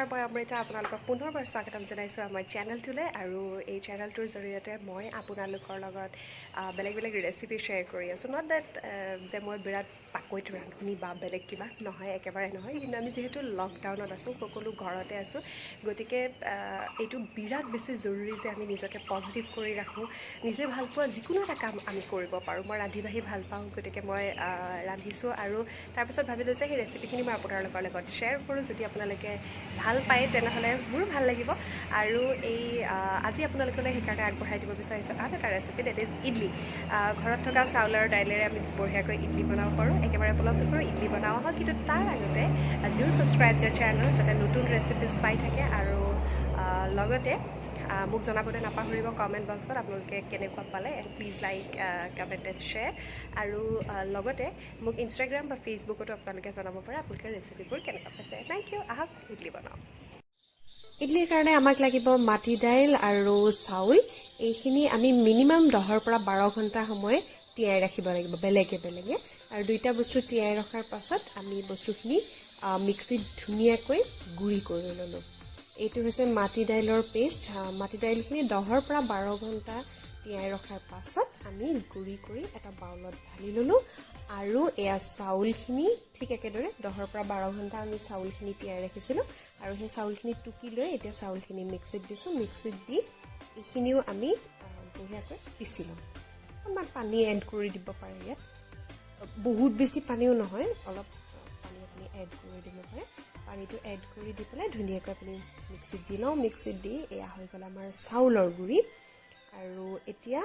নমস্কাৰ, মই অমৃতা আপোনালোকক পুনৰবাৰ স্বাগতম জনাইছোঁ আমাৰ চেনেলটোলৈ। আৰু এই চেনেলটোৰ জৰিয়তে মই আপোনালোকৰ লগত বেলেগ বেলেগ ৰেচিপি শ্বেয়াৰ কৰি আছোঁ। নট ডেট যে মই বিৰাট পাকৈত ৰান্ধনি বা বেলেগ কিবা নহয়, একেবাৰে নহয়। কিন্তু আমি যিহেতু লকডাউনত আছোঁ, সকলো ঘৰতে আছোঁ, গতিকে এইটো বিৰাট বেছি জৰুৰী যে আমি নিজকে পজিটিভ কৰি ৰাখোঁ, নিজে ভাল পোৱা যিকোনো এটা কাম আমি কৰিব পাৰোঁ। মই ৰান্ধি বাঢ়ি ভাল পাওঁ, গতিকে মই ৰান্ধিছোঁ আৰু তাৰপিছত ভাবিলোঁ যে সেই ৰেচিপিখিনি মই আপোনালোকৰ লগত শ্বেয়াৰ কৰোঁ। যদি আপোনালোকে ভাল পায় তেনেহ'লে মোৰো ভাল লাগিব। আৰু এই আজি আপোনালোকলৈ সেইকাৰণে আগবঢ়াই দিব বিচাৰিছোঁ আন এটা ৰেচিপি, ডেট ইজ ইডলি। ঘৰত থকা চাউলৰ দাইলেৰে আমি বঢ়িয়াকৈ ইডলি বনাব পাৰোঁ, একেবাৰে উপলব্ধ কৰোঁ ইডলি বনাব হয়। কিন্তু তাৰ আগতে ডু ছাবস্ক্ৰাইব দ্য চেনেল, যাতে নতুন ৰেচিপিজ পাই থাকে। আৰু লগতে মোক জনাবলৈ নাপাহৰিব কমেণ্ট বক্সত আপোনালোকে কেনেকুৱা পালে। And please like, comment and share. আৰু লগতে মোক ইনষ্টাগ্ৰাম বা ফেচবুকতো আপোনালোকে জনাব পাৰে আপোনালোকে ৰেচিপিবোৰ কেনেকুৱা পাইছে। Thank you. আহক ইডলি বনাওঁ। ইডলিৰ কাৰণে আমাক লাগিব মাটি দাইল আৰু চাউল। এইখিনি আমি মিনিমাম 10 পৰা 12 ঘণ্টা সময় তিয়াই ৰাখিব লাগিব বেলেগে বেলেগে। আৰু দুইটা বস্তু তিয়াই ৰখাৰ পাছত আমি বস্তুখিনি মিক্সিত ধুনীয়াকৈ গুড়ি কৰি ল'লোঁ। এইটো হৈছে মাটি দাইলৰ পেষ্ট। মাটি দাইলখিনি 10 পৰা 12 ঘণ্টা তিয়াই ৰখাৰ পাছত আমি গুড়ি কৰি এটা বাউলত ঢালি ল'লোঁ। আৰু এয়া চাউলখিনি ঠিক একেদৰে 10 পৰা 12 ঘণ্টা আমি চাউলখিনি তিয়াই ৰাখিছিলোঁ। আৰু সেই চাউলখিনি টুকি লৈ এতিয়া চাউলখিনি মিক্সিত দিছোঁ। মিক্সিত দি এইখিনিও আমি বঢ়িয়াকৈ পিচি ল'ম। অকণমান পানী এড কৰি দিব পাৰে ইয়াত, বহুত বেছি পানীও নহয়, অলপ পানী আপুনি এড কৰি দিব পাৰে। পানীটো এড কৰি দি পেলাই ধুনীয়াকৈ আপুনি মিক্সিত দি লওঁ। মিক্সিত দি এয়া হৈ গ'ল আমাৰ চাউলৰ গুড়ি। আৰু এতিয়া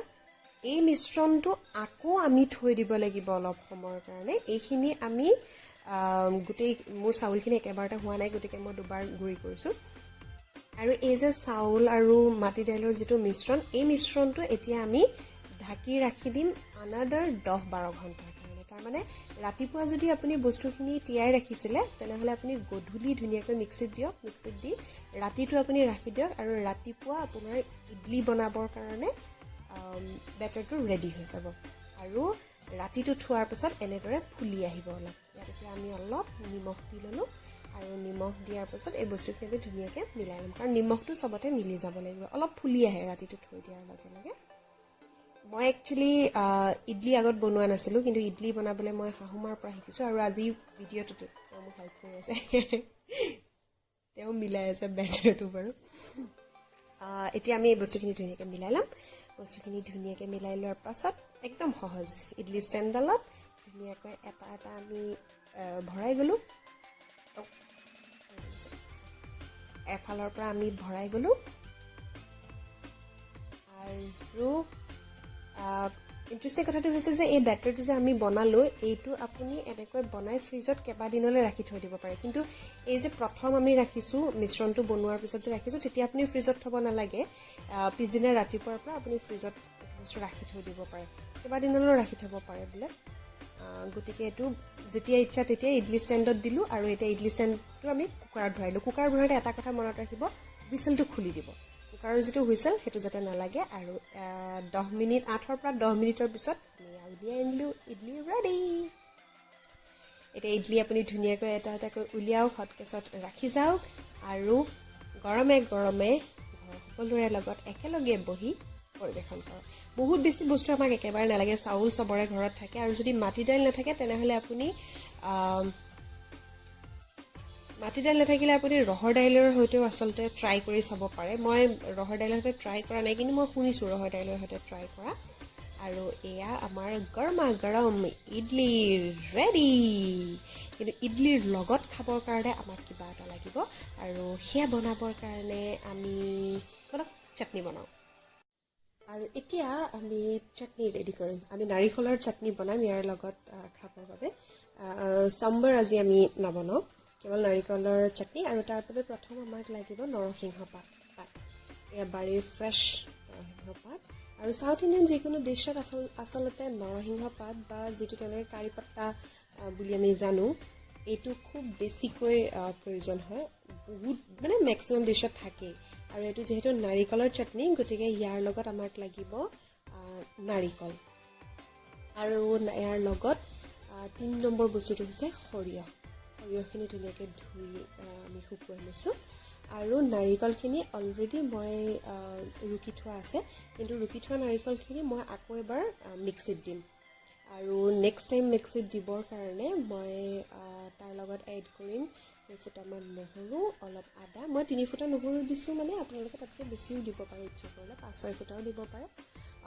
এই মিশ্ৰণটো আকৌ আমি থৈ দিব লাগিব অলপ সময়ৰ কাৰণে। এইখিনি আমি গোটেই মোৰ চাউলখিনি একেবাৰতে হোৱা নাই, গতিকে মই দুবাৰ গুড়ি কৰিছোঁ। আৰু এই যে চাউল আৰু মাটি দাইলৰ যিটো মিশ্ৰণ, এই মিশ্ৰণটো এতিয়া আমি ঢাকি ৰাখি দিম আনাডাৰ 10-12 ঘণ্টাৰ কাৰণে। তাৰমানে ৰাতিপুৱা যদি আপুনি বস্তুখিনি তিয়াই ৰাখিছিলে, তেনেহ'লে আপুনি গধূলি ধুনীয়াকৈ মিক্সিত দিয়ক। মিক্সিত দি ৰাতিটো আপুনি ৰাখি দিয়ক, আৰু ৰাতিপুৱা আপোনাৰ ইডলি বনাবৰ কাৰণে বেটাৰটো ৰেডি হৈ যাব। আৰু ৰাতিটো থোৱাৰ পিছত এনেদৰে ফুলি আহিব অলপ। ইয়াত এতিয়া আমি অলপ নিমখ দি ল'লোঁ। আৰু নিমখ দিয়াৰ পাছত এই বস্তুখিনি আমি ধুনীয়াকৈ মিলাই ল'ম, কাৰণ নিমখটো চবতে মিলি যাব লাগিব। অলপ ফুলি আহে ৰাতিটো থৈ দিয়াৰ লগে লগে। মই একচুৱেলি ইডলি আগত বনোৱা নাছিলোঁ, কিন্তু ইডলি বনাবলৈ মই শাহুমাৰ পৰা শিকিছোঁ। আৰু আজি ভিডিঅ'টোতো তেওঁ মোক হেল্প কৰি আছে, তেওঁ মিলাই আছে বেটাৰটো বাৰু। এতিয়া আমি এই বস্তুখিনি ধুনীয়াকৈ মিলাই ল'ম। বস্তুখিনি ধুনীয়াকৈ মিলাই লোৱাৰ পাছত একদম সহজ, ইডলি ষ্টেণ্ডডালত ধুনীয়াকৈ এটা এটা আমি ভৰাই গ'লোঁ। এফালৰ পৰা আমি ভৰাই গ'লোঁ। আৰু ইণ্টাৰেষ্টিং কথাটো হৈছে যে এই বেটাৰটো যে আমি বনালোঁ, এইটো আপুনি এনেকৈ বনাই ফ্ৰিজত কেইবাদিনলৈ ৰাখি থৈ দিব পাৰে। কিন্তু এই যে প্ৰথম আমি ৰাখিছোঁ, মিশ্ৰণটো বনোৱাৰ পিছত যে ৰাখিছোঁ, তেতিয়া আপুনি ফ্ৰিজত থ'ব নালাগে। পিছদিনা ৰাতিপুৱাৰ পৰা আপুনি ফ্ৰিজত বস্তু ৰাখি থৈ দিব পাৰে, কেইবাদিনলৈও ৰাখি থ'ব পাৰে বোলে। গতিকে এইটো যেতিয়া ইচ্ছা তেতিয়া ইডলি ষ্টেণ্ডত দিলোঁ। আৰু এতিয়া ইডলি ষ্টেণ্ডটো আমি কুকাৰত ভৰাইলোঁ। কুকাৰ ভৰাওঁতে এটা কথা মনত ৰাখিব, হুইচেলটো খুলি দিব। কুকাৰৰ যিটো হুইচেল, সেইটো যাতে নালাগে। আৰু 8 পৰা 10 মিনিটৰ পিছত আমি উলিয়াই আনিলোঁ। ইডলি ৰেডি। এতিয়া ইডলি আপুনি ধুনীয়াকৈ এটা এটাকৈ উলিয়াওক, হটকেছত ৰাখি যাওক, আৰু গৰমে গৰমে ঘৰৰ সকলোৰে লগত একেলগে বহি পৰিৱেশন কৰক। বহুত বেছি বস্তু আমাক একেবাৰে নালাগে। চাউল চবৰে ঘৰত থাকে, আৰু যদি মাটি দাইল নাথাকে তেনেহ'লে আপুনি ৰহৰ দাইলৰ সৈতেও আচলতে ট্ৰাই কৰি চাব পাৰে। মই ৰহৰ দাইলৰ সৈতে ট্ৰাই কৰা নাই, কিন্তু মই শুনিছোঁ ৰহৰ দাইলৰ সৈতে ট্ৰাই কৰা। আৰু এয়া আমাৰ গৰমা গৰম ইডলি ৰেডি। কিন্তু ইডলিৰ লগত খাবৰ কাৰণে আমাক কিবা এটা লাগিব, আৰু সেয়া বনাবৰ কাৰণে আমি অলপ চাটনি বনাওঁ। আৰু এতিয়া আমি চাটনি ৰেডি কৰিম। আমি নাৰিকলৰ চাটনি বনাম ইয়াৰ লগত খাবৰ বাবে। চাম্বাৰ আজি আমি নবনাওঁ, কেৱল নাৰিকলৰ চাটনি। আৰু তাৰ বাবে প্ৰথম আমাক লাগিব নৰসিংহ পাত। এয়া বাৰীৰ ফ্ৰেছ নৰসিংহ পাত। আৰু চাউথ ইণ্ডিয়ান যিকোনো ডিছত আচলতে নৰসিংহ পাত বা যিটো তেনেকৈ কাৰি পাত্তা বুলি আমি জানো, এইটো খুব বেছিকৈ প্ৰয়োজন হয়। বহুত মানে মেক্সিমাম ডিছত থাকেই। আৰু এইটো যিহেতু নাৰিকলৰ চাটনি, গতিকে ইয়াৰ লগত আমাক লাগিব নাৰিকল। আৰু ইয়াৰ লগত 3 নম্বৰ বস্তুটো হৈছে সৰিয়হ সৰিয়হখিনি ধুনীয়াকৈ ধুই আমি শুকুৱাই লৈছোঁ আৰু নাৰিকলখিনি অলৰেডি মই ৰুকি থোৱা আছে কিন্তু ৰুকি থোৱা নাৰিকলখিনি মই আকৌ এবাৰ মিক্সিত দিম আৰু নেক্সট টাইম মিক্সিত দিবৰ কাৰণে মই তাৰ লগত এড কৰিম 2 ফুটামান নহৰু অলপ আদা মই 3 ফুটা নহৰু দিছোঁ মানে আপোনালোকে তাতকৈ বেছিও দিব পাৰে ইচ্ছা কৰিলে 5-6 ফুটাও দিব পাৰে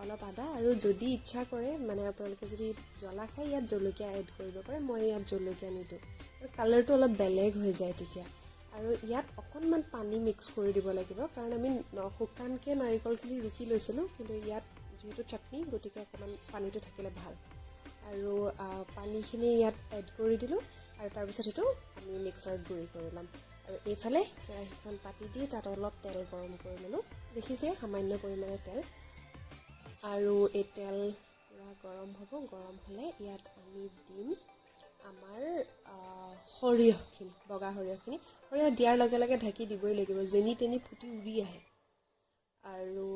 অলপ আদা আৰু যদি ইচ্ছা কৰে মানে আপোনালোকে যদি জ্বলা খায় ইয়াত জলকীয়া এড কৰিব পাৰে মই ইয়াত জলকীয়া নিদিওঁ আৰু কালাৰটো অলপ বেলেগ হৈ যায় তেতিয়া আৰু ইয়াত অকণমান পানী মিক্স কৰি দিব লাগিব কাৰণ আমি শুকানকৈ নাৰিকলখিনি ৰুকি লৈছিলোঁ কিন্তু ইয়াত যিহেতু চাটনি গতিকে অকণমান পানীটো থাকিলে ভাল আৰু পানীখিনি ইয়াত এড কৰি দিলোঁ আৰু তাৰপিছত সেইটো আমি মিক্সাৰত গুড়ি কৰি ল'ম আৰু এইফালে কেৰাহীখন পাতি দি তাত অলপ তেল গৰম কৰি ল'লোঁ দেখিছে সামান্য পৰিমাণে তেল আৰু এই তেল পূৰা গৰম হ'ব গৰম হ'লে ইয়াত আমি দিম আমাৰ সৰিয়হখিনি বগা সৰিয়হখিনি সৰিয়হ দিয়াৰ লগে লগে ঢাকি দিবই লাগিব যেনি তেনি ফুটি উৰি আহে আৰু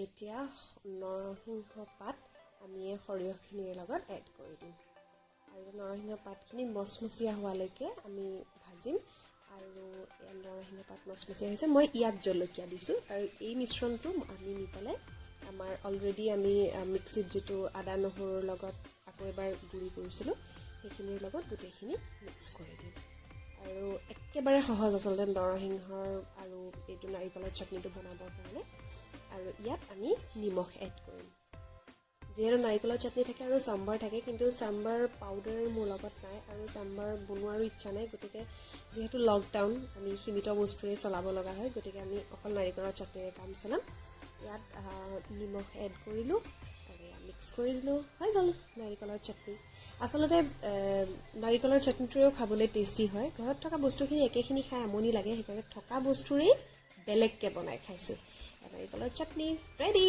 এতিয়া নৰসিংহ পাত আমি এই সৰিয়হখিনিৰ লগত এড কৰি দিম আৰু নৰসিংহ পাতখিনি মচমচীয়া হোৱালৈকে আমি ভাজিম আৰু নৰসিংহ পাত মচমচীয়া হৈছে মই ইয়াত জলকীয়া দিছোঁ আৰু এই মিশ্ৰণটো আমি নি পেলাই আমাৰ অলৰেডি আমি মিক্সিত যিটো আদা নহৰুৰ লগত আকৌ এবাৰ গুড়ি কৰিছিলোঁ সেইখিনিৰ লগত গোটেইখিনি মিক্স কৰি দিম আৰু একেবাৰে সহজ আচলতে নৰসিংহৰ আৰু এইটো নাৰিকলৰ চাটনিটো বনাবৰ কাৰণে আৰু ইয়াত আমি নিমখ এড কৰিম যিহেতু নাৰিকলৰ চাটনি থাকে আৰু চাম্বাৰ থাকে কিন্তু চাম্বাৰ পাউডাৰ মোৰ লগত নাই আৰু চাম্বাৰ বনোৱাৰো ইচ্ছা নাই গতিকে যিহেতু লকডাউন আমি সীমিত বস্তুৰে চলাব লগা হয় গতিকে আমি অকল নাৰিকলৰ চাটনিৰে কাম চলাম ইয়াত নিমখ এড কৰিলোঁ আৰু মিক্স কৰি দিলোঁ হৈ গ'ল নাৰিকলৰ চাটনি আচলতে নাৰিকলৰ চাটনিটোও খাবলৈ টেষ্টি হয় ঘৰত থকা বস্তুখিনি একেখিনি খাই আমনি লাগে সেইকাৰণে থকা বস্তুৰেই বেলেগকৈ বনাই খাইছোঁ নাৰিকলৰ চাটনি ৰেডি